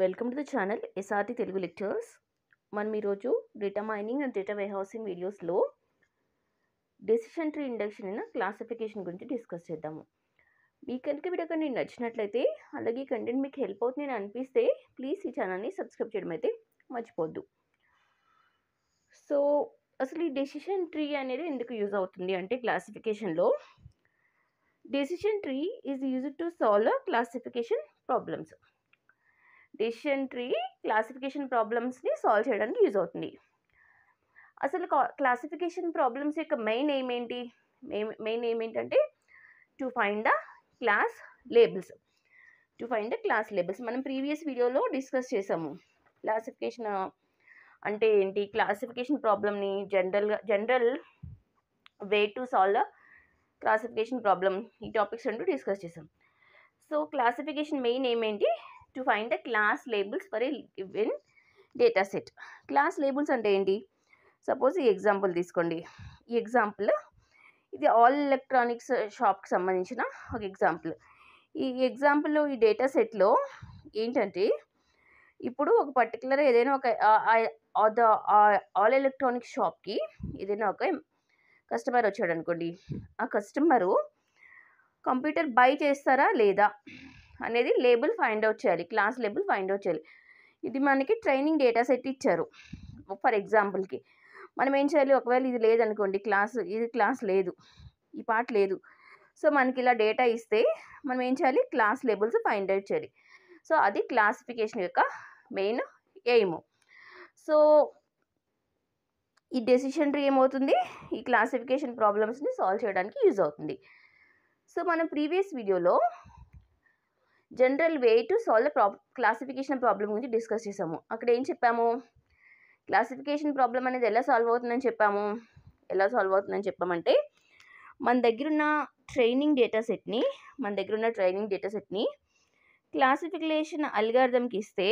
Welcome to the channel SRT Telugu lectures. మనం ఈరోజు data mining and data warehousing వీడియోస్లో decision tree induction అయిన classification గురించి డిస్కస్ చేద్దాము. మీకు కనుక వీడియో కానీ నచ్చినట్లయితే, అలాగే కంటెంట్ మీకు హెల్ప్ అవుతుంది అని అనిపిస్తే ప్లీజ్ ఈ ఛానల్ని సబ్స్క్రైబ్ చేయడం అయితే మర్చిపోద్దు. సో అసలు ఈ డెసిషన్ ట్రీ అనేది ఎందుకు యూజ్ అవుతుంది అంటే, క్లాసిఫికేషన్లో decision tree is used to solve classification problems. Decision tree classification ప్రాబ్లమ్స్ని సాల్వ్ చేయడానికి యూజ్ అవుతుంది. అసలు క్లాసిఫికేషన్ ప్రాబ్లమ్స్ యొక్క మెయిన్ ఎయిమ్ ఏంటి? మెయిన్ ఎయిమ్ ఏంటంటే to find the class labels. మనం ప్రీవియస్ వీడియోలో డిస్కస్ చేసాము. క్లాసిఫికేషన్ అంటే ఏంటి, క్లాసిఫికేషన్ ప్రాబ్లమ్ని general way to solve classification problem, ఈ టాపిక్స్ రెండు డిస్కస్ చేసాం. సో క్లాసిఫికేషన్ మెయిన్ ఎయిమ్ ఏంటి? To find the class labels for a given data set. Class labels అంటే ఏంటి? సపోజ్ ఈ ఎగ్జాంపుల్ తీసుకోండి. ఈ ఎగ్జాంపుల్ ఇది ఆల్ ఎలక్ట్రానిక్స్ షాప్కి సంబంధించిన ఒక ఎగ్జాంపుల్. ఈ ఎగ్జాంపుల్లో ఈ డేటా సెట్లో ఏంటంటే, ఇప్పుడు ఒక పర్టికులర్ ఏదైనా ఒక ఆల్ ఎలక్ట్రానిక్స్ షాప్కి ఏదైనా ఒక కస్టమర్ వచ్చాడు అనుకోండి. ఆ కస్టమరు కంప్యూటర్ బై చేస్తారా లేదా అనేది లేబుల్ ఫైండ్ అవుట్ చేయాలి, క్లాస్ లేబుల్ ఫైండ్ అవుట్ చేయాలి. ఇది మనకి ట్రైనింగ్ డేటా సెట్ ఇచ్చారు. ఫర్ ఎగ్జాంపుల్కి మనం ఏం చేయాలి, ఒకవేళ ఇది లేదనుకోండి, ఇది క్లాస్ లేదు, ఈ పార్ట్ లేదు. సో మనకి ఇలా డేటా ఇస్తే మనం ఏం చేయాలి, క్లాస్ లేబుల్స్ ఫైండ్ అవుట్ చేయాలి. సో అది క్లాసిఫికేషన్ యొక్క మెయిన్ ఎయిమ్. సో ఈ డెసిషన్ ట్రీ ఏమవుతుంది, ఈ క్లాసిఫికేషన్ ప్రాబ్లమ్స్ని సాల్వ్ చేయడానికి యూజ్ అవుతుంది. సో మనం ప్రీవియస్ వీడియోలో general way to solve classification problem గురించి డిస్కస్ చేసాము. అక్కడ ఏం చెప్పాము, క్లాసిఫికేషన్ ప్రాబ్లమ్ అనేది ఎలా సాల్వ్ అవుతుందని చెప్పామంటే, మన దగ్గరున్న ట్రైనింగ్ డేటా సెట్ని క్లాసిఫికేషన్ అల్గారిథంకి ఇస్తే,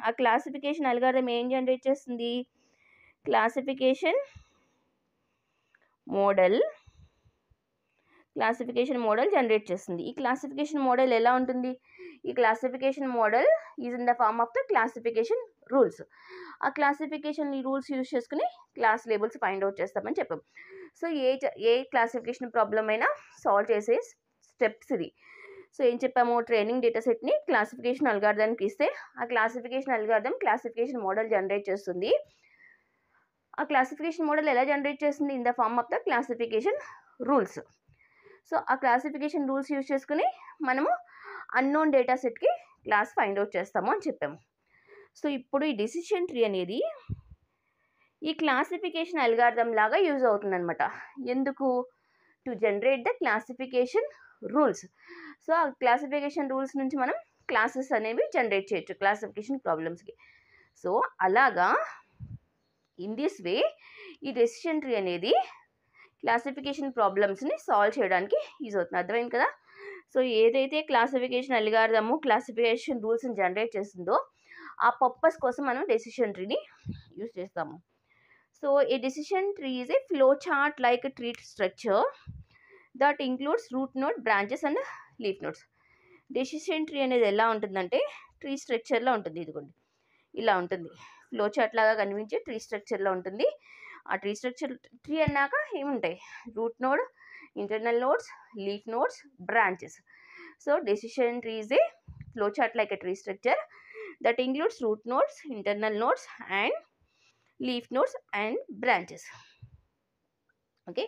ఆ క్లాసిఫికేషన్ అల్గారిథం ఏం జనరేట్ చేస్తుంది, క్లాసిఫికేషన్ మోడల్ జనరేట్ చేస్తుంది. ఈ క్లాసిఫికేషన్ మోడల్ ఎలా ఉంటుంది, ఈ classification model is in the form of the classification rules. ఆ క్లాసిఫికేషన్ రూల్స్ యూజ్ చేసుకుని క్లాస్ లేబుల్స్ ఫైండ్ అవుట్ చేస్తామని చెప్పాం. సో ఏ క్లాసిఫికేషన్ ప్రాబ్లమ్ అయినా సాల్వ్ చేసే స్టెప్స్ ఇది. సో ఏం చెప్పాము, ట్రైనింగ్ డేటా సెట్ని క్లాసిఫికేషన్ అల్గారిథంకి ఇస్తే, ఆ classification algorithm classification model generate చేస్తుంది. ఆ క్లాసిఫికేషన్ మోడల్ ఎలా జనరేట్ చేస్తుంది, in the form of the classification rules. So ఆ క్లాసిఫికేషన్ రూల్స్ యూజ్ చేసుకుని మనము అన్నోన్ డేటా సెట్కి క్లాస్ ఫైండ్ అవుట్ చేస్తాము అని చెప్పాము. సో ఇప్పుడు ఈ డెసిషన్ ట్రీ అనేది ఈ క్లాసిఫికేషన్ అల్గారిథం లాగా యూజ్ అవుతుంది అనమాట. ఎందుకు, to generate the classification rules. So ఆ క్లాసిఫికేషన్ రూల్స్ నుంచి మనం క్లాసెస్ అనేవి జనరేట్ చేయొచ్చు క్లాసిఫికేషన్ ప్రాబ్లమ్స్కి. సో అలాగా ఇన్ దిస్ వే ఈ డెసిషన్ ట్రీ అనేది క్లాసిఫికేషన్ ప్రాబ్లమ్స్ని సాల్వ్ చేయడానికి యూజ్ అవుతుంది. అర్థమైంది కదా. సో ఏదైతే క్లాసిఫికేషన్ అల్గారిథము క్లాసిఫికేషన్ రూల్స్ని జనరేట్ చేస్తుందో, ఆ పర్పస్ కోసం మనం డెసిషన్ ట్రీని యూజ్ చేస్తాము. So A decision tree is a flow chart like tree structure that includes root node, branches and leaf nodes. Decision tree అనేది ఎలా ఉంటుందంటే, ట్రీ స్ట్రక్చర్లో ఉంటుంది. ఇదిగోండి ఇలా ఉంటుంది, ఫ్లో చార్ట్ లాగా కనిపించే ట్రీ స్ట్రక్చర్లో ఉంటుంది. ఆ ట్రీ అన్నాక ఏముంటాయి, root node, internal nodes, leaf nodes, branches. So decision tree is a flow chart like a tree structure that includes root nodes, internal nodes and leaf nodes and branches. Okay,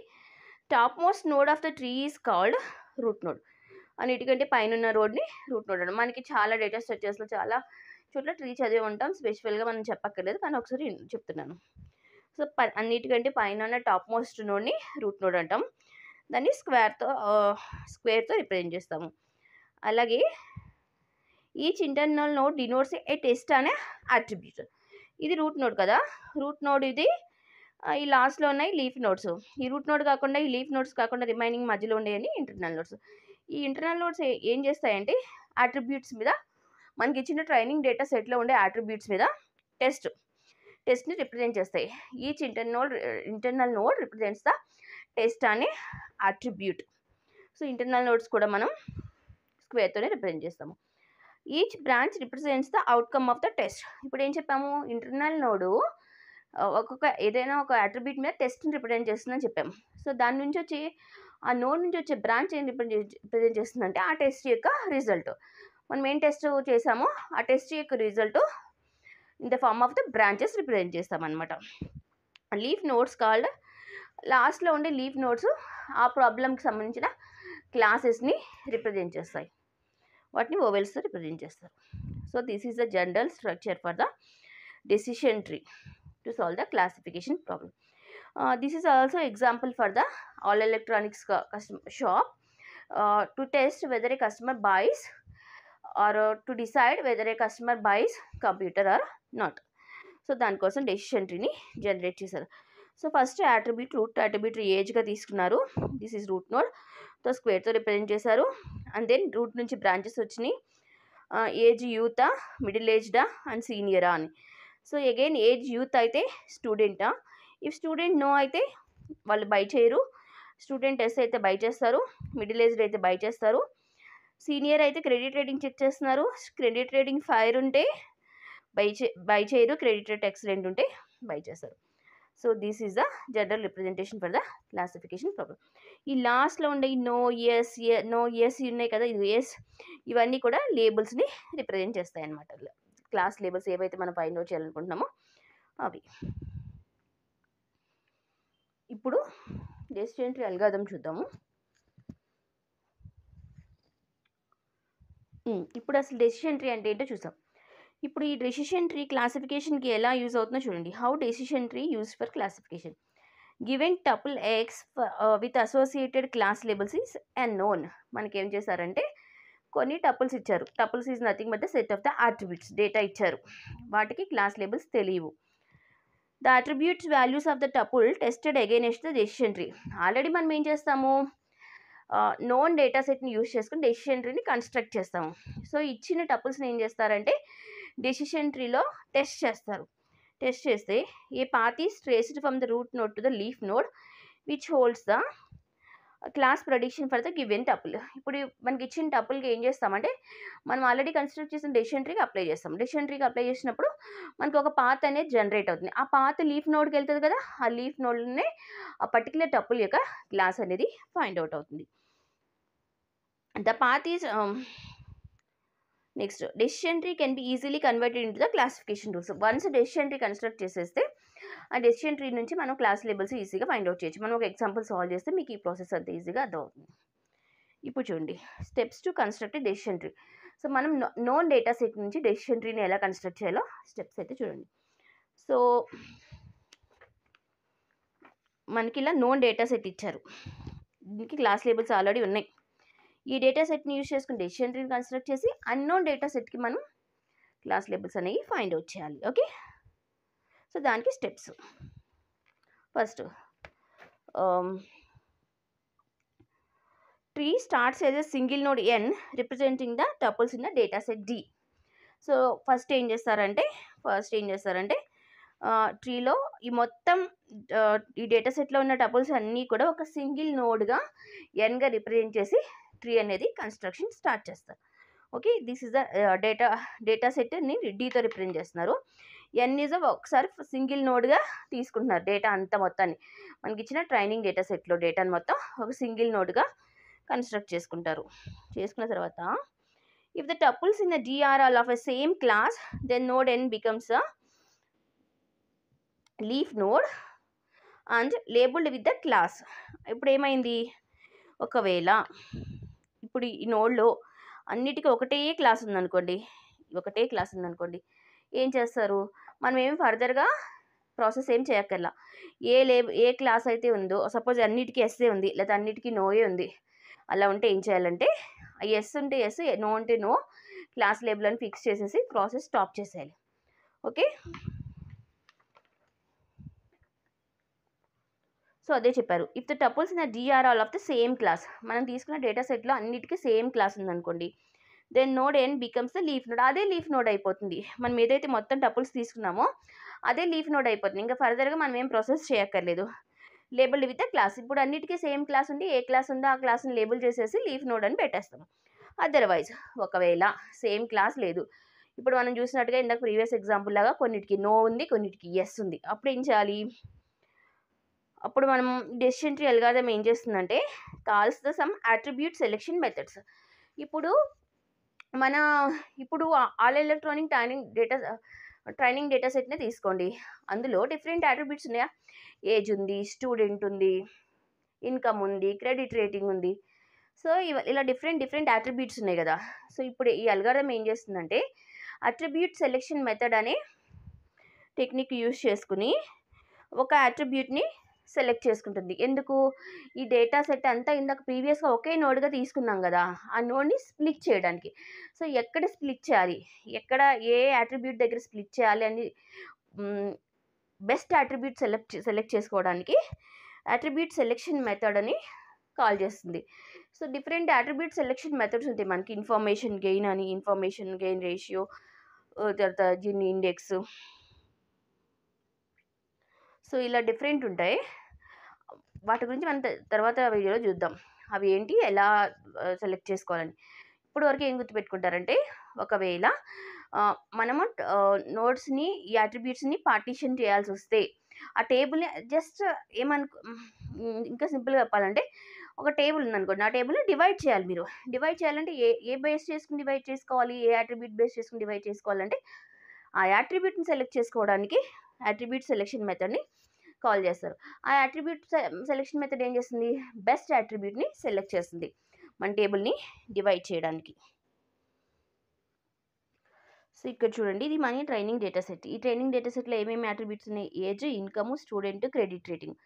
topmost node of the tree is called root node. అన్నిటికంటే పైన ఉన్న రోడ్ని root node అంటాం. మనకి చాలా data స్ట్రక్చర్స్లో చాలా చోట్ల tree చదివి ఉంటాం, స్పెసిఫిక్గా మనం చెప్పక్కర్లేదు, కానీ ఒకసారి చెప్తున్నాను. సో అన్నిటికంటే పైన ఉన్న టాప్ మోస్ట్ నోడ్ని రూట్ నోడ్ అంటాం. దాన్ని స్క్వేర్తో రిప్రజెంట్ చేస్తాము. అలాగే ఈచ్ ఇంటర్నల్ నోడ్ డినోట్స్ ఏ టెస్ట్ అనే అట్రిబ్యూట్. ఇది రూట్ నోడ్ కదా, రూట్ నోడ్ ఇది. ఈ లాస్ట్లో ఉన్నాయి లీఫ్ నోడ్స్. ఈ రూట్ నోడ్ కాకుండా, ఈ లీఫ్ నోడ్స్ కాకుండా రిమైనింగ్ మధ్యలో ఉండేవి ఇంటర్నల్ నోడ్స్. ఈ ఇంటర్నల్ నోడ్స్ ఏం చేస్తాయంటే, అట్రిబ్యూట్స్ మీద, మనకి ఇచ్చిన ట్రైనింగ్ డేటా సెట్లో ఉండే అట్రిబ్యూట్స్ మీద టెస్ట్ని రిప్రజెంట్ చేస్తాయి. Each internal node represents the test అనే అట్రిబ్యూట్. సో ఇంటర్నల్ నోడ్స్ కూడా మనం స్క్వేర్తోనే రిప్రజెంట్ చేస్తాము. Each branch represents the outcome of the test. ఇప్పుడు ఏం చెప్పాము, ఇంటర్నల్ నోడు ఒక్కొక్క ఏదైనా ఒక అట్రిబ్యూట్ మీద టెస్ట్ని రిప్రజెంట్ చేస్తుందని చెప్పాము. సో దాని నుంచి వచ్చి ఆ నోడ్ నుంచి వచ్చే బ్రాంచ్ ఏం రిప్రజెంట్ చేస్తుందంటే ఆ టెస్ట్ యొక్క రిజల్ట్. మనం ఏం టెస్ట్ చేసామో ఆ టెస్ట్ యొక్క result in the form of the branches represent చేస్తామన్నమాట. లీఫ్ నోడ్స్ కాల్డ్, లాస్ట్లో ఉండే లీఫ్ నోడ్స్ ఆ ప్రాబ్లమ్కి సంబంధించిన క్లాసెస్ని రిప్రజెంట్ చేస్తాయి, వాటిని ఓవెల్స్తో రిప్రజెంట్ చేస్తారు. So this is the general structure for the decision tree to solve the classification problem. This is also example for the all electronics shop to test whether a customer buys or to decide whether a customer buys computer or not. So దానికోసం decision ట్రీని generate చేశారు. So first attribute root attribute ఏజ్గా తీసుకున్నారు. This is root node, తో స్క్వేర్తో represent చేశారు. And then root నుంచి branches వచ్చినాయి, ఏజ్ యూతా, మిడిల్ ఏజ్డా అండ్ సీనియరా అని. సో అగైన్ ఏజ్ యూత్ అయితే స్టూడెంటా, ఇఫ్ స్టూడెంట్ నో అయితే వాళ్ళు బై చేయరు, స్టూడెంట్ ఎస్ అయితే బై చేస్తారు, మిడిల్ ఏజ్డ్ అయితే బై చేస్తారు, సీనియర్ అయితే క్రెడిట్ రేటింగ్ చెక్ చేస్తున్నారు, క్రెడిట్ రేటింగ్ 5 ఉంటే బై చేయరు, క్రెడిట్ రేట్ ఎక్సలెంట్ ఉంటే బై చేస్తారు. So this is the general representation for the classification problem. ఈ లాస్ట్లో ఉండే ఈ నో ఎస్ ఉన్నాయి కదా, ఇది ఎస్, ఇవన్నీ కూడా లేబుల్స్ని రిప్రజెంట్ చేస్తాయి అన్నమాట. క్లాస్ లేబుల్స్ ఏవైతే మనం ఫైండ్ అవుట్ చేయాలనుకుంటున్నామో అవి. ఇప్పుడు డెసిషన్ ట్రీ అల్గారిథం చూద్దాము. ఇప్పుడు అసలు డెసిషన్ ట్రీ అంటే ఏంటో చూసాం. ఇప్పుడు ఈ డెసిషన్ ట్రీ క్లాసిఫికేషన్కి ఎలా యూజ్ అవుతుందో చూడండి. How decision tree use for classification. Given tuple X with associated class labels is unknown. మనకి ఏం చేశారంటే కొన్ని టపుల్స్ ఇచ్చారు. Tuples is nothing but the set of the attributes, data ఇచ్చారు, వాటికి క్లాస్ లేబుల్స్ తెలియవు. The attributes values of the tuple tested against the decision tree. Already మనం ఏం చేస్తాము, నోన్ డేటా సెట్ని యూజ్ చేసుకుని డెసిషన్ ట్రీని కన్స్ట్రక్ట్ చేస్తాము. సో ఇచ్చిన టపుల్స్ని ఏం చేస్తారంటే డెసిషన్ ట్రీలో టెస్ట్ చేస్తారు. టెస్ట్ చేస్తే a path is traced from the root node to the leaf node which holds the class prediction for the given tuple. ఇప్పుడు మనకి ఇచ్చిన టపుల్కి ఏం చేస్తామంటే మనం ఆల్రెడీ కన్స్ట్రక్ట్ చేసిన డెసిషన్ ట్రీకి అప్లై చేస్తాం. డెసిషన్ ట్రీకి అప్లై చేసినప్పుడు మనకి ఒక పాత్ అనేది జనరేట్ అవుతుంది. ఆ పాత్ లీఫ్ నోడ్కి వెళ్తుంది కదా, ఆ లీఫ్ నోడ్లోనే ఆ పర్టికులర్ టపుల్ యొక్క క్లాస్ అనేది ఫైండ్ అవుట్ అవుతుంది. The path is next decision tree can be easily converted into the classification rules. Once decision tree construct చేసేస్తే ఆ డెసిషన్ ట్రీ నుంచి మనం క్లాస్ లేబుల్స్ ఈజీగా ఫైండ్ అవుట్ చేయొచ్చు. మనం ఒక ఎగ్జాంపుల్ సాల్వ్ చేస్తే మీకు ఈ ప్రాసెస్ అంత ఈజీగా అర్థమవుతుంది. ఇప్పుడు చూడండి, steps to construct decision tree. So మనం నోన్ డేటా సెట్ నుంచి డెసిషన్ ట్రీని ఎలా కన్స్ట్రక్ట్ చేయాలో స్టెప్స్ అయితే చూడండి. సో మనకి ఇలా నోన్ డేటా సెట్ ఇచ్చారు, దీనికి క్లాస్ లేబుల్స్ ఆల్రెడీ ఉన్నాయి. ఈ డేటా సెట్ని యూజ్ చేసుకుని డెసిషన్ ట్రీని కన్స్ట్రక్ట్ చేసి అన్నోన్ డేటా సెట్కి మనం క్లాస్ లేబుల్స్ అనేవి ఫైండ్ అవుట్ చేయాలి. ఓకే, సో దానికి steps. First tree starts as a single node n representing the tuples in the data set D. So first ఏం చేస్తారంటే ట్రీలో ఈ మొత్తం ఈ డేటా సెట్లో ఉన్న టపుల్స్ అన్నీ కూడా ఒక సింగిల్ నోడ్గా ఎన్గా రిప్రజెంట్ చేసి ట్రీ అనేది కన్స్ట్రక్షన్ స్టార్ట్ చేస్తారు. Okay, this is the data సెట్ని డీతో రిప్రజెంట్ చేస్తున్నారు. ఎన్ ఈజ్ ఒకసారి సింగిల్ నోడ్గా తీసుకుంటున్నారు డేటా అంతా మొత్తాన్ని. మనకి ఇచ్చిన ట్రైనింగ్ డేటా సెట్లో డేటాని మొత్తం ఒక సింగిల్ నోడ్గా కన్స్ట్రక్ట్ చేసుకుంటారు. చేసుకున్న తర్వాత if the tuples in the D are all of a same class, then node n becomes a leaf node and labeled with the class. ఇప్పుడు ఏమైంది, ఒకవేళ ఇప్పుడు ఈ నోడ్లో అన్నిటికీ ఒకటే క్లాస్ ఉందనుకోండి, ఏం చేస్తారు, మనం ఏమి ఫర్దర్గా ప్రాసెస్ ఏం చేయక్కర్లా. ఏ క్లాస్ అయితే ఉందో, సపోజ్ అన్నిటికీ ఎస్ఏ ఉంది లేదా అన్నిటికీ నోయే ఉంది, అలా ఉంటే ఏం చేయాలంటే ఎస్ ఉంటే ఎస్, నో ఉంటే నో, క్లాస్ లేబుల్ అని ఫిక్స్ చేసేసి ప్రాసెస్ స్టాప్ చేసేయాలి. ఓకే, సో అదే చెప్పారు. If the tuples in D are all of the same class, మనం తీసుకున్న డేటా సెట్లో అన్నిటికీ సేమ్ క్లాస్ ఉందనుకోండి, then node n becomes the leaf node. అదే లీఫ్ నోడ్ అయిపోతుంది. మనం ఏదైతే మొత్తం టపుల్స్ తీసుకున్నామో అదే లీఫ్ నోడ్ అయిపోతుంది. ఇంకా ఫర్దర్గా మనం ఏం ప్రాసెస్ చేయక్కర్లేదు. Labelled with the class. ఇప్పుడు అన్నిటికీ సేమ్ క్లాస్ ఉండి ఏ క్లాస్ ఉందో ఆ క్లాస్ని లేబుల్ చేసేసి లీఫ్ నోడ్ అని పెట్టేస్తాం. అదర్వైజ్ ఒకవేళ సేమ్ క్లాస్ లేదు, ఇప్పుడు మనం చూసినట్టుగా ఇందాక ప్రీవియస్ ఎగ్జాంపుల్ లాగా కొన్నిటికి నో ఉంది, కొన్నిటికి ఎస్ ఉంది. అప్పుడు ఏం చేయాలి? అప్పుడు మనం డెసిషన్ ట్రీ అల్గారిథం ఏం చేస్తుందంటే calls the sum attribute selection methods. ఇప్పుడు ఆల్ ఎలక్ట్రానిక్ ట్రైనింగ్ డేటా సెట్నే తీసుకోండి. అందులో డిఫరెంట్ అట్రిబ్యూట్స్ ఉన్నాయా? ఏజ్ ఉంది, స్టూడెంట్ ఉంది, ఇన్కమ్ ఉంది, క్రెడిట్ రేటింగ్ ఉంది. సో ఇలా డిఫరెంట్ అట్రిబ్యూట్స్ ఉన్నాయి కదా. సో ఇప్పుడు ఈ అల్గారిథం ఏం చేస్తుందంటే అట్రిబ్యూట్ సెలెక్షన్ మెథడ్ అనే టెక్నిక్ యూజ్ చేసుకుని ఒక అట్రిబ్యూట్ని సెలెక్ట్ చేసుకుంటుంది. ఎందుకు? ఈ డేటా సెట్ అంతా ఇందాక ప్రీవియస్గా ఒకే నోడ్గా తీసుకున్నాం కదా, ఆ నోడ్ని స్ప్లిట్ చేయడానికి. సో ఎక్కడ స్ప్లిట్ చేయాలి, ఎక్కడ ఏ అట్రిబ్యూట్ దగ్గర స్ప్లిట్ చేయాలి అని బెస్ట్ అట్రిబ్యూట్ సెలెక్ట్ చేసుకోవడానికి అట్రిబ్యూట్ సెలెక్షన్ మెథడ్ అని కాల్ చేస్తుంది. So different attribute selection methods ఉంటాయి మనకి. ఇన్ఫర్మేషన్ గెయిన్ అని, ఇన్ఫర్మేషన్ గెయిన్ రేషియో, తర్వాత జిన్ ఇండెక్స్. సో ఇలా డిఫరెంట్ ఉంటాయి. వాటి గురించి మనం తర్వాత వీడియోలో చూద్దాం, అవి ఏంటి, ఎలా సెలెక్ట్ చేసుకోవాలని. ఇప్పుడు వరకు ఏం గుర్తుపెట్టుకుంటారంటే ఒకవేళ మనము నోట్స్ని ఈ అట్రిబ్యూట్స్ని పార్టీషన్ చేయాల్సి వస్తే ఆ టేబుల్ని జస్ట్ ఇంకా సింపుల్గా చెప్పాలంటే ఒక టేబుల్ ఉందనుకోండి, ఆ టేబుల్ని డివైడ్ చేయాలి. మీరు డివైడ్ చేయాలంటే ఏ బేస్ చేసుకుని డివైడ్ చేసుకోవాలి, ఏ అట్రిబ్యూట్ బేస్ చేసుకుని డివైడ్ చేసుకోవాలంటే ఆ అట్రిబ్యూట్ని సెలెక్ట్ చేసుకోవడానికి అట్రిబ్యూట్ సెలెక్షన్ మెథడ్ని కాల్ చేస్తారు. ఆ అట్రిబ్యూట్ సెలెక్షన్ మెథడ్ ఏం చేస్తుంది? బెస్ట్ అట్రిబ్యూట్ని సెలెక్ట్ చేస్తుంది మన టేబుల్ని డివైడ్ చేయడానికి. సో ఇక్కడ చూడండి, ఇది మన ట్రైనింగ్ డేటా సెట్. ఈ ట్రైనింగ్ డేటా సెట్లో ఏమేమి అట్రిబ్యూట్స్ ఉన్నాయి? Age, income, student, credit rating.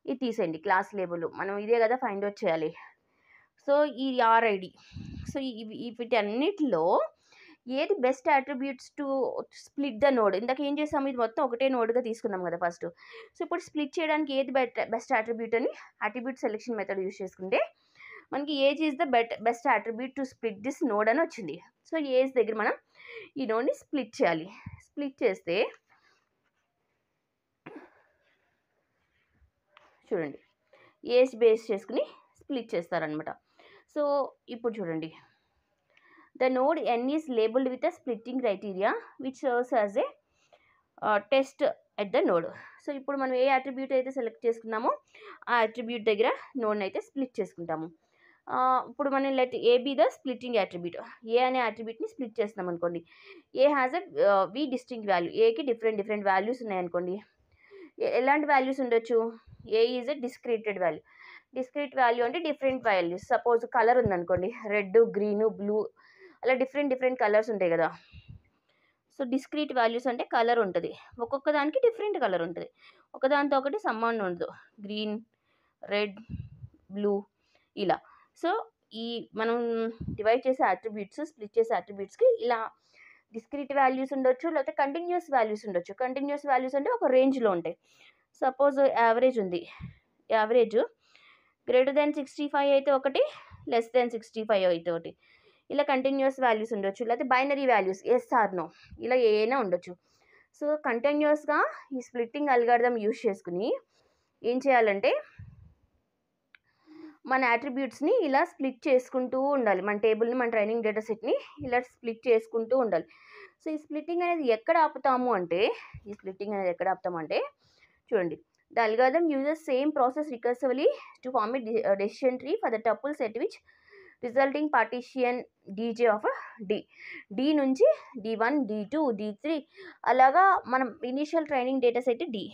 ఇది తీసేయండి, క్లాస్ లేబుల్ మనం ఇదే కదా ఫైండ్ అవుట్ చేయాలి. సో ఈ ఆర్ఐడి. సో వీటన్నిటిలో ఏది best attributes to split the node. ఇందాక ఏం చేసాము, ఇది మొత్తం ఒకటే నోడ్గా తీసుకున్నాం కదా ఫస్ట్. సో ఇప్పుడు స్ప్లిట్ చేయడానికి ఏది బెస్ట్ అట్రిబ్యూట్ అని అట్రిబ్యూట్ సెలెక్షన్ మెథడ్ యూజ్ చేసుకుంటే మనకి age is the best attribute to split this node అని వచ్చింది. సో ఏజ్ దగ్గర మనం ఈ నోడ్ని స్ప్లిట్ చేయాలి. స్ప్లిట్ చేస్తే చూడండి, ఏజ్ బేస్ చేసుకుని స్ప్లిట్ చేస్తారనమాట. సో ఇప్పుడు చూడండి, the node n is labeled with a splitting criteria which serves as a test at the node. So ఇప్పుడు మనం ఏ అట్రిబ్యూట్ అయితే సెలెక్ట్ చేసుకున్నామో ఆ అట్రిబ్యూట్ దగ్గర నోడ్ని అయితే స్ప్లిట్ చేసుకుంటాము. ఇప్పుడు మనం let A be the splitting attribute. A అనే అట్రిబ్యూట్ని స్ప్లిట్ చేస్తున్నాం అనుకోండి. A has a v distinct value. ఏకి డిఫరెంట్ వాల్యూస్ ఉన్నాయనుకోండి. ఎలాంటి వాల్యూస్ ఉండొచ్చు? A is a discreted value. Discrete value అంటే డిఫరెంట్ వాల్యూస్. సపోజ్ కలర్ ఉందనుకోండి, రెడ్, గ్రీన్, బ్లూ, అలా డిఫరెంట్ కలర్స్ ఉంటాయి కదా. సో డిస్క్రీట్ వాల్యూస్ అంటే కలర్ ఉంటుంది, ఒక్కొక్క దానికి డిఫరెంట్ కలర్ ఉంటుంది, ఒకదానితో ఒకటి సంబంధం ఉండదు. గ్రీన్, రెడ్, బ్లూ ఇలా. సో ఈ మనం డివైడ్ చేసే అట్రిబ్యూట్స్, స్ప్లిట్ చేసే అట్రిబ్యూట్స్కి ఇలా డిస్క్రీట్ వాల్యూస్ ఉండొచ్చు, లేకపోతే కంటిన్యూస్ వాల్యూస్ ఉండొచ్చు. కంటిన్యూస్ వాల్యూస్ అంటే ఒక రేంజ్లో ఉంటాయి. సపోజ్ యావరేజ్ ఉంది, యావరేజ్ గ్రేటర్ దాన్ 65 అయితే ఒకటి, లెస్ దాన్ 65 అయితే ఒకటి. ఇలా కంటిన్యూస్ వాల్యూస్ ఉండొచ్చు, లేకపోతే binary values yes or no, ఇలా ఏమైనా ఉండొచ్చు. సో కంటిన్యూస్గా ఈ స్ప్లిట్టింగ్ అల్గారిథం యూజ్ చేసుకుని ఏం చేయాలంటే మన అట్రిబ్యూట్స్ని ఇలా స్ప్లిట్ చేసుకుంటూ ఉండాలి. మన టేబుల్ని, మన ట్రైనింగ్ డేటా సెట్ని ఇలా స్ప్లిట్ చేసుకుంటూ ఉండాలి. సో ఈ స్ప్లిట్టింగ్ అనేది ఎక్కడ ఆపుతాము అంటే చూడండి, the algorithm uses same process recursively to form a decision tree for the tuple set which resulting partition D j of D నుంచి D1, D2, D3 అలాగా మనం initial training data set D.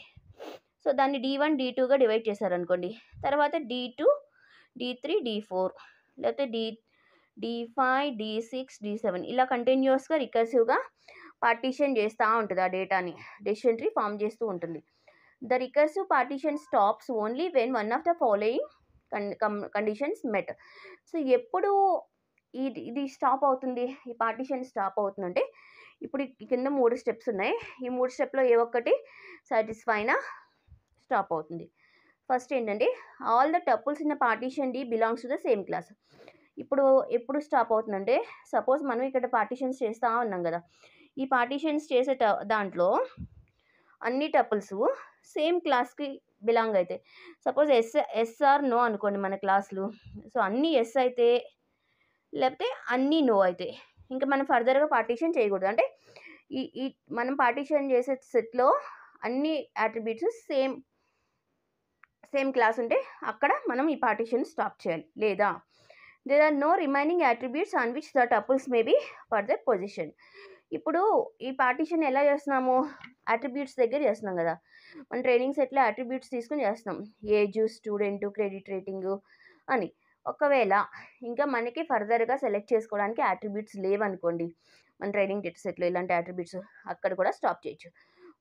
So దాన్ని D1, D2గా divide చేశారనుకోండి. తర్వాత D2, D3, D4 లేకపోతే D5, D6, D7 ఇలా కంటిన్యూస్గా రికర్సివ్గా partition చేస్తూ ఉంటుంది. ఆ డేటాని డెసిషన్ ట్రీ ఫామ్ చేస్తూ ఉంటుంది. The recursive partition stops only when one of the following conditions met. So ఎప్పుడు ఇది స్టాప్ అవుతుంది, ఈ పార్టీషన్ స్టాప్ అవుతుందంటే ఇప్పుడు కింద 3 స్టెప్స్ ఉన్నాయి. ఈ 3 స్టెప్లో ఏ ఒక్కటి సాటిస్ఫై అయినా స్టాప్ అవుతుంది. ఫస్ట్ ఏంటంటే all the tuples in the partition D belongs to the same class. ఇప్పుడు ఎప్పుడు స్టాప్ అవుతుందంటే సపోజ్ మనం ఇక్కడ పార్టీషన్స్ చేస్తూ ఉన్నాం కదా, ఈ పార్టీషన్స్ చేసే దాంట్లో అన్ని టపుల్స్ సేమ్ క్లాస్కి బిలాంగ్ అవుతాయి. సపోజ్ ఎస్ ఆర్ నో అనుకోండి మన క్లాసులు. సో అన్నీ ఎస్ అయితే లేకపోతే అన్నీ నో అయితే ఇంకా మనం ఫర్దర్గా పార్టీషన్ చేయకూడదు. అంటే ఈ మనం పార్టీషన్ చేసే సెట్లో అన్ని అట్రిబ్యూట్స్ సేమ్ క్లాస్ ఉంటే అక్కడ మనం ఈ పార్టీషన్ స్టాప్ చేయాలి. లేదా there are no remaining attributes on which the tuples may be further position. ఇప్పుడు ఈ పార్టీషన్ ఎలా చేస్తున్నాము, అట్రిబ్యూట్స్ దగ్గర చేస్తున్నాం కదా. మన ట్రైనింగ్ సెట్లో అట్రిబ్యూట్స్ తీసుకుని చేస్తున్నాం, ఏజ్, స్టూడెంట్, క్రెడిట్ రేటింగ్ అని. ఒకవేళ ఇంకా మనకి ఫర్దర్గా సెలెక్ట్ చేసుకోవడానికి అట్రిబ్యూట్స్ లేవనుకోండి మన ట్రైనింగ్ డేటా సెట్లో ఇలాంటి అట్రిబ్యూట్స్, అక్కడ కూడా స్టాప్ చేయొచ్చు.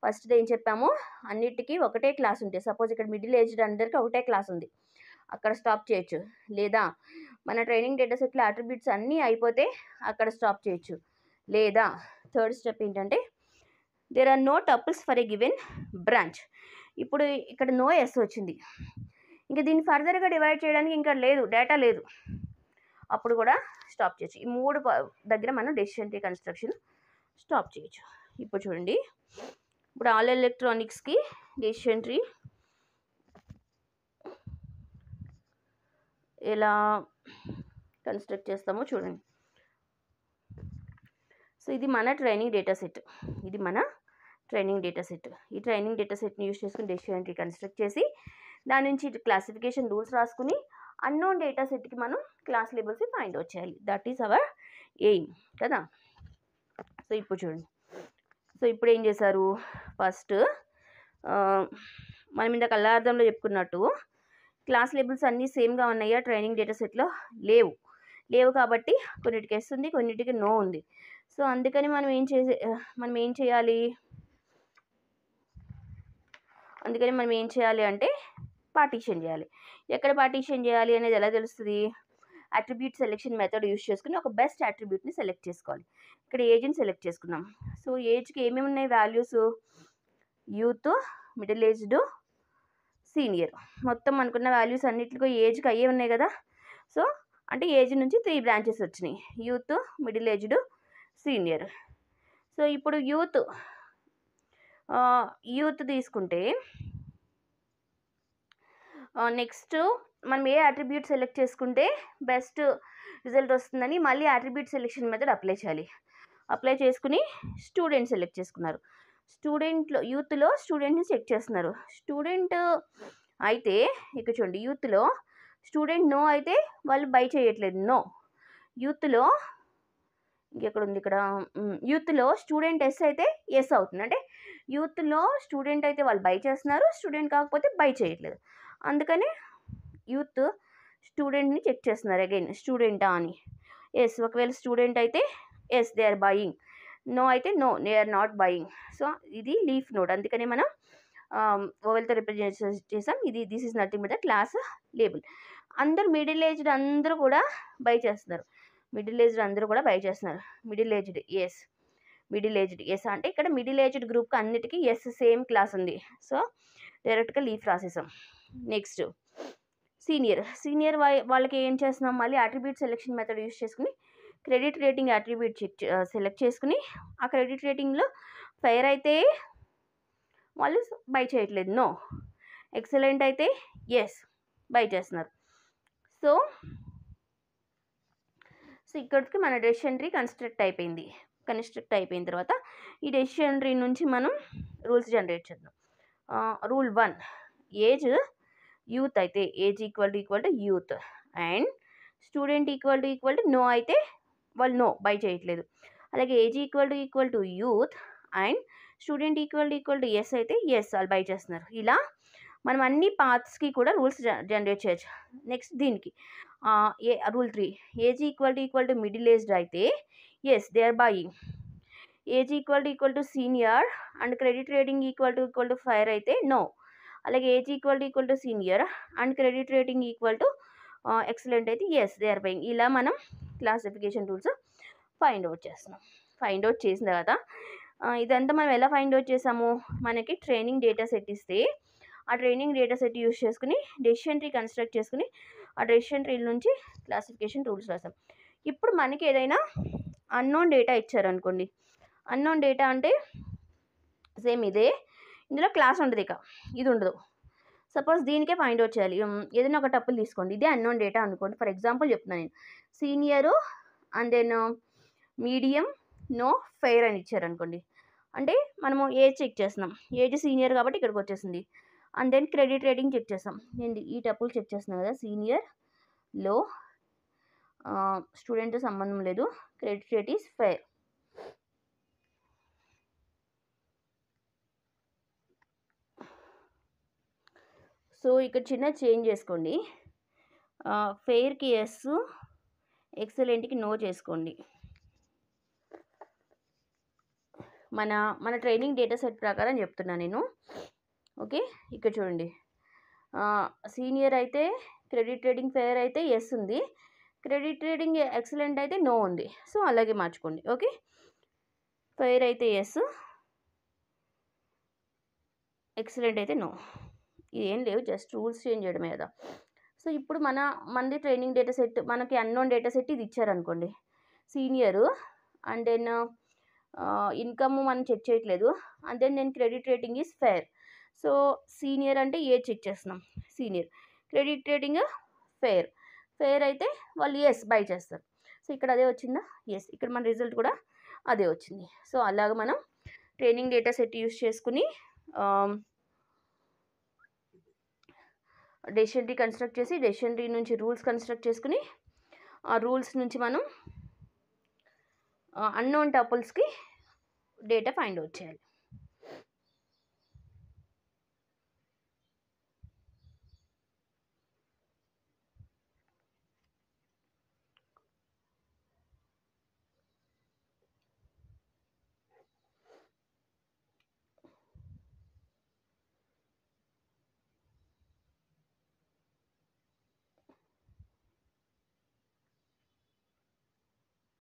ఫస్ట్ ఏం చెప్పాము, అన్నిటికీ ఒకటే క్లాస్ ఉంటాయి. సపోజ్ ఇక్కడ మిడిల్ ఏజ్డ్ అందరికీ ఒకటే క్లాస్ ఉంది, అక్కడ స్టాప్ చేయొచ్చు. లేదా మన ట్రైనింగ్ డేటా సెట్లో అట్రిబ్యూట్స్ అన్నీ అయిపోతే అక్కడ స్టాప్ చేయొచ్చు. లేదా థర్డ్ స్టెప్ ఏంటంటే there are no tuples for a given branch. ఇప్పుడు ఇక్కడ నో ఎస్ వచ్చింది, ఇంకా దీన్ని ఫర్దర్గా డివైడ్ చేయడానికి ఇంకా లేదు, డేటా లేదు, అప్పుడు కూడా స్టాప్ చేయొచ్చు. ఈ మూడు దగ్గర మనం డెసిషన్ ట్రీ కన్స్ట్రక్షన్ స్టాప్ చేయొచ్చు. ఇప్పుడు చూడండి, ఇప్పుడు ఆల్ ఎలక్ట్రానిక్స్కి డెసిషన్ ట్రీ ఎలా కన్స్ట్రక్ట్ చేస్తామో చూడండి. సో ఇది మన ట్రైనింగ్ డేటా సెట్, ఇది మన ట్రైనింగ్ డేటా సెట్. ఈ ట్రైనింగ్ డేటా సెట్ని యూస్ చేసుకుని డెసిషన్ ట్రీ కన్స్ట్రక్ట్ చేసి దాని నుంచి క్లాసిఫికేషన్ రూల్స్ రాసుకుని అన్నోన్ డేటా సెట్కి మనం క్లాస్ లేబుల్స్ ఫైండ్ అవుట్ చేయాలి. దట్ ఈస్ అవర్ ఎయిమ్ కదా. సో ఇప్పుడు చూడండి, సో ఇప్పుడు ఏం చేశారు, ఫస్ట్ మనం ఇందాక అల్లార్థంలో చెప్పుకున్నట్టు క్లాస్ లేబుల్స్ అన్నీ సేమ్గా ఉన్నాయా ట్రైనింగ్ డేటా సెట్లో, లేవు కాబట్టి కొన్నిటికి ఎస్ ఉంది, కొన్నిటికి నో ఉంది. సో అందుకని మనం ఏం చేయాలి అంటే పార్టీషన్ చేయాలి. ఎక్కడ పార్టీషన్ చేయాలి అనేది ఎలా తెలుస్తుంది, అట్రిబ్యూట్ సెలెక్షన్ మెథడ్ యూస్ చేసుకుని ఒక బెస్ట్ అట్రిబ్యూట్ని సెలెక్ట్ చేసుకోవాలి. ఇక్కడ ఏజ్ని సెలెక్ట్ చేసుకున్నాం. సో ఏజ్కి ఏమేమి ఉన్నాయి values, youth, middle aged, senior, మొత్తం అనుకున్న వాల్యూస్ అన్నిటికీ ఏజ్కి అయ్యే ఉన్నాయి కదా. సో అంటే ఏజ్ నుంచి 3 బ్రాంచెస్ వచ్చినాయి, youth, middle aged, senior. So ఇప్పుడు యూత్ తీసుకుంటే నెక్స్ట్ మనం ఏ అట్రిబ్యూట్ సెలెక్ట్ చేసుకుంటే బెస్ట్ రిజల్ట్ వస్తుందని మళ్ళీ అట్రిబ్యూట్ సెలెక్షన్ మెథడ్ అప్లై చేయాలి. అప్లై చేసుకుని స్టూడెంట్ సెలెక్ట్ చేసుకున్నారు. యూత్లో స్టూడెంట్ని చెక్ చేస్తున్నారు. స్టూడెంట్ అయితే ఇక్కడ చూడండి, యూత్లో స్టూడెంట్ నో అయితే వాళ్ళు బై చేయట్లేదు, నో. యూత్లో ఇంకెక్కడ ఉంది, ఇక్కడ యూత్లో స్టూడెంట్ ఎస్ అయితే ఎస్ అవుతుంది. అంటే యూత్లో స్టూడెంట్ అయితే వాళ్ళు బై చేస్తున్నారు, స్టూడెంట్ కాకపోతే బై చేయట్లేదు. అందుకని యూత్ స్టూడెంట్ని చెక్ చేస్తున్నారు, అగైన్ స్టూడెంటా అని. ఎస్, ఒకవేళ స్టూడెంట్ అయితే yes they are buying, no అయితే no they are not buying. So ఇది లీఫ్ నోడ్, అందుకని మనం ఓవెల్తో రిప్రజెంట్ చేసాం. This is nothing but the class label. అందరూ మిడిల్ ఏజ్డ్ అందరూ కూడా బై చేస్తున్నారు, middle aged yes, middle aged yes అంటే ఇక్కడ మిడిల్ ఏజ్డ్ గ్రూప్కి అన్నిటికీ ఎస్ సేమ్ క్లాస్ ఉంది. సో డైరెక్ట్గా లీఫ్ రాసేసాం. నెక్స్ట్ సీనియర్ వాళ్ళకి ఏం చేస్తున్నాం, మళ్ళీ అట్రిబ్యూట్ సెలెక్షన్ మెథడ్ యూస్ చేసుకుని క్రెడిట్ రేటింగ్ అట్రిబ్యూట్ సెలెక్ట్ చేసుకుని ఆ క్రెడిట్ రేటింగ్లో ఫెయిర్ అయితే వాళ్ళు బై చేయట్లేదు, నో. ఎక్సలెంట్ అయితే ఎస్ బై చేస్తున్నారు. సో ఇక్కడికి మన డెసిషన్ ట్రీ కన్స్ట్రక్ట్ అయిపోయిన తర్వాత ఈ డెసిషన్ ట్రీ నుంచి మనం రూల్స్ జనరేట్ చేద్దాం. రూల్ 1, ఏజ్ యూత్ అయితే age equal to youth and student equal to no అయితే వాళ్ళు నో బై చేయట్లేదు. అలాగే age equal to youth and student equal to yes అయితే ఎస్ వాళ్ళు బై చేస్తున్నారు. ఇలా మనం అన్ని పాత్స్కి కూడా రూల్స్ జనరేట్ చేయొచ్చు. నెక్స్ట్ దీనికి rule 3, age equal to middle aged అయితే yes they are buying, age equal to senior and credit rating equal to fire అయితే నో. అలాగే age equal to senior and credit rating equal to excellent అయితే yes they are buying. ఇలా మనం classification rules find out చేస్తున్నాం. Find out చేసిన తర్వాత ఇదంతా మనం ఎలా ఫైండ్ అవుట్ చేసాము, మనకి ట్రైనింగ్ డేటా సెట్ ఇస్తే ఆ ట్రైనింగ్ డేటా సెట్ యూస్ చేసుకుని డెసిషన్ ట్రీ కన్స్ట్రక్ట్ చేసుకుని ఆ డెసిషన్ ట్రీ నుంచి క్లాసిఫికేషన్ రూల్స్ రాసాం. ఇప్పుడు మనకి ఏదైనా అన్నోన్ డేటా ఇచ్చారనుకోండి, అన్నోన్ డేటా అంటే సేమ్ ఇదే, ఇందులో క్లాస్ ఉండదు, ఇక ఇది ఉండదు. సపోజ్ దీనికే ఫైండ్ అవుట్ చేయాలి, ఏదైనా ఒక టపుల్ తీసుకోండి, ఇదే అన్నోన్ డేటా అనుకోండి. ఫర్ ఎగ్జాంపుల్ చెప్తున్నాను నేను, senior and then medium, no, fair అని ఇచ్చారనుకోండి, అంటే మనము ఏజ్ చెక్ చేస్తున్నాం, ఏజ్ సీనియర్ కాబట్టి ఇక్కడికి వచ్చేసింది. And then credit rating check చేస్తాం. నేను ఈ టపుల్ చెక్ చేస్తున్నాను కదా, సీనియర్, లో, స్టూడెంట్ సంబంధం లేదు, credit rate is fair. So ఇక్కడ చిన్న చేంజ్ చేసుకోండి, ఫెయిర్కి ఎస్, ఎక్సలెంట్కి నో చేసుకోండి. మన ట్రైనింగ్ డేటా సెట్ ప్రకారం చెప్తున్నాను నేను. ఓకే, ఇక్కడ చూడండి, సీనియర్ అయితే క్రెడిట్ రేటింగ్ ఫెయిర్ అయితే ఎస్ ఉంది, క్రెడిట్ రేటింగ్ ఎక్సలెంట్ అయితే నో ఉంది. సో అలాగే మార్చుకోండి. ఓకే, ఫెయిర్ అయితే ఎస్, ఎక్సలెంట్ అయితే నో. ఇదేం లేవు, జస్ట్ రూల్స్ చేంజ్ చేయడమే కదా. సో ఇప్పుడు మనది ట్రైనింగ్ డేటా సెట్, మనకి అన్నోన్ డేటా సెట్ ఇది ఇచ్చారనుకోండి, సీనియరు, అండ్ దెన్ ఇన్కమ్ మనం చెక్ చేయట్లేదు, అండ్ దెన్ నేను credit rating is fair. So senior అంటే ఏజ్ చెక్ చేస్తున్నాం, senior, credit rating fair, fair అయితే వాళ్ళు ఎస్ బై చేస్తారు. సో ఇక్కడ అదే వచ్చిందా, ఎస్, ఇక్కడ మన రిజల్ట్ కూడా అదే వచ్చింది. సో అలాగ మనం ట్రైనింగ్ డేటా సెట్ యూస్ చేసుకుని డెసిషన్ ట్రీ కన్స్ట్రక్ట్ చేసి, డెసిషన్ ట్రీ నుంచి రూల్స్ కన్స్ట్రక్ట్ చేసుకుని, ఆ రూల్స్ నుంచి మనం అన్నోన్ టపుల్స్కి డేటా ఫైండ్ అవుట్ చేయాలి.